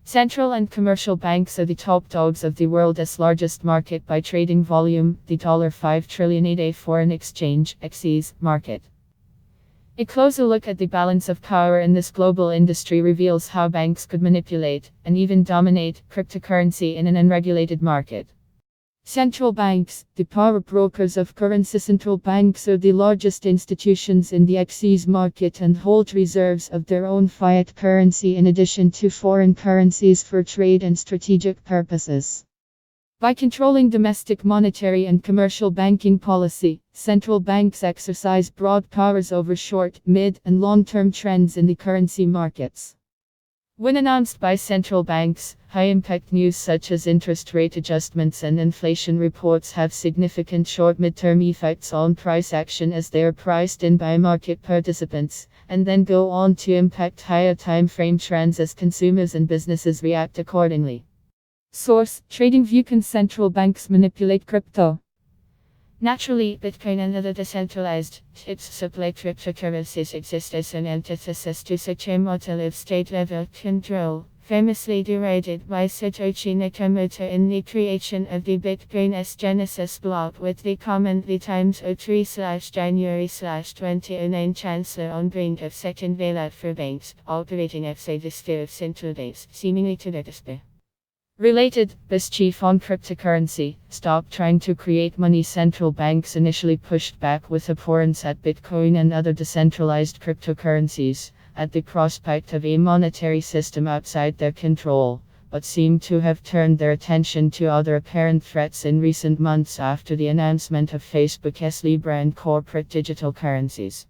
Central and commercial banks are the top dogs of the world's largest market by trading volume, the $5 trillion a day foreign exchange (exchange) market. A closer look at the balance of power in this global industry reveals how banks could manipulate, and even dominate, cryptocurrency in an unregulated market. Central banks, the power brokers of currency. Central banks are the largest institutions in the exchange market and hold reserves of their own fiat currency in addition to foreign currencies for trade and strategic purposes. By controlling domestic monetary and commercial banking policy, central banks exercise broad powers over short, mid, and long-term trends in the currency markets. When announced by central banks, high-impact news such as interest rate adjustments and inflation reports have significant short-midterm effects on price action as they are priced in by market participants, and then go on to impact higher time-frame trends as consumers and businesses react accordingly. Source: TradingView. Can central banks manipulate crypto? Naturally, Bitcoin and other decentralized supply cryptocurrencies exist as an antithesis to such a model of state-level control, famously derided by Satoshi Nakamoto in the creation of the Bitcoin's Genesis block with the comment the Times 03/January/2009 Chancellor on brink of second bailout for banks, operating outside the sphere of central banks, seemingly to their despair. Related, BIS chief on cryptocurrency, stop trying to create money. Central banks initially pushed back with abhorrence at Bitcoin and other decentralized cryptocurrencies, at the prospect of a monetary system outside their control, but seem to have turned their attention to other apparent threats in recent months after the announcement of Facebook's Libra and corporate digital currencies.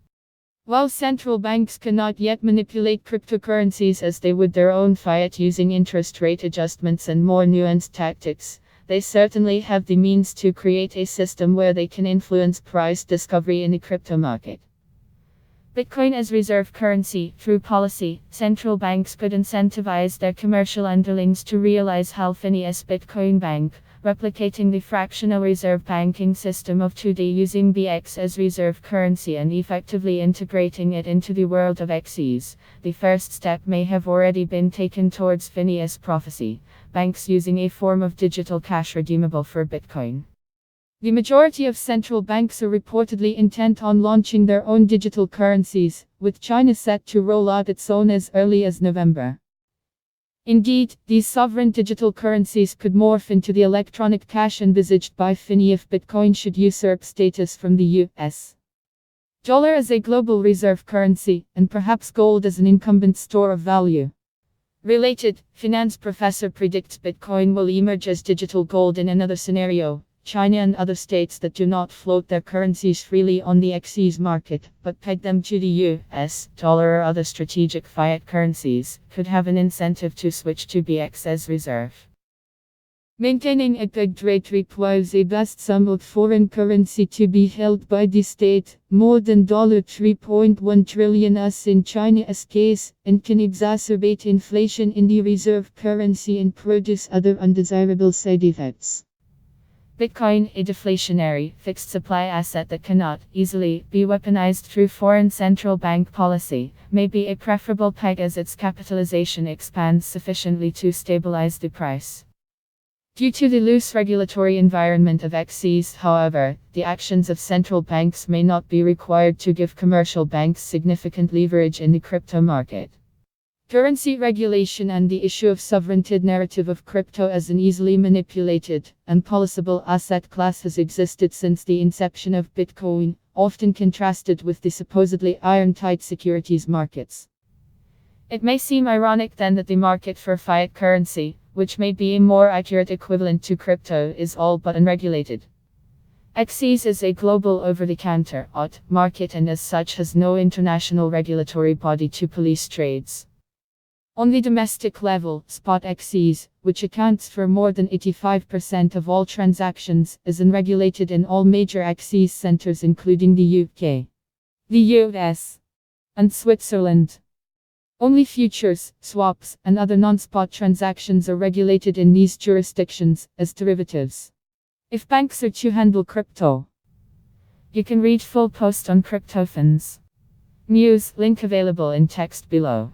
While central banks cannot yet manipulate cryptocurrencies as they would their own fiat using interest rate adjustments and more nuanced tactics, they certainly have the means to create a system where they can influence price discovery in the crypto market. Bitcoin as reserve currency. Through policy, central banks could incentivize their commercial underlings to realize Phineas Bitcoin Bank, replicating the fractional reserve banking system of today using BX as reserve currency and effectively integrating it into the world of XEs. The first step may have already been taken towards Phineas prophecy, banks using a form of digital cash redeemable for Bitcoin. The majority of central banks are reportedly intent on launching their own digital currencies, with China set to roll out its own as early as November. Indeed, these sovereign digital currencies could morph into the electronic cash envisaged by Finney if Bitcoin should usurp status from the US dollar as a global reserve currency, and perhaps gold as an incumbent store of value. Related, finance professor predicts Bitcoin will emerge as digital gold in another scenario. China and other states that do not float their currencies freely on the XEs market, but peg them to the US dollar or other strategic fiat currencies, could have an incentive to switch to BX as reserve. Maintaining a pegged rate requires a vast sum of foreign currency to be held by the state, more than $3.1 trillion as in China's case, and can exacerbate inflation in the reserve currency and produce other undesirable side effects. Bitcoin, a deflationary, fixed supply asset that cannot easily be weaponized through foreign central bank policy, may be a preferable peg as its capitalization expands sufficiently to stabilize the price. Due to the loose regulatory environment of XEs, however, the actions of central banks may not be required to give commercial banks significant leverage in the crypto market. Currency regulation and the issue of sovereignty narrative of crypto as an easily manipulated, unpoliceable asset class has existed since the inception of Bitcoin, often contrasted with the supposedly iron-tight securities markets. It may seem ironic then that the market for fiat currency, which may be a more accurate equivalent to crypto, is all but unregulated. XEs is a global over-the-counter market and as such has no international regulatory body to police trades. On the domestic level, spot XEs, which accounts for more than 85% of all transactions, is unregulated in all major XEs centers including the UK, the US, and Switzerland. Only futures, swaps, and other non-spot transactions are regulated in these jurisdictions, as derivatives. If banks are to handle crypto, you can read full post on CryptoFins News, link available in text below.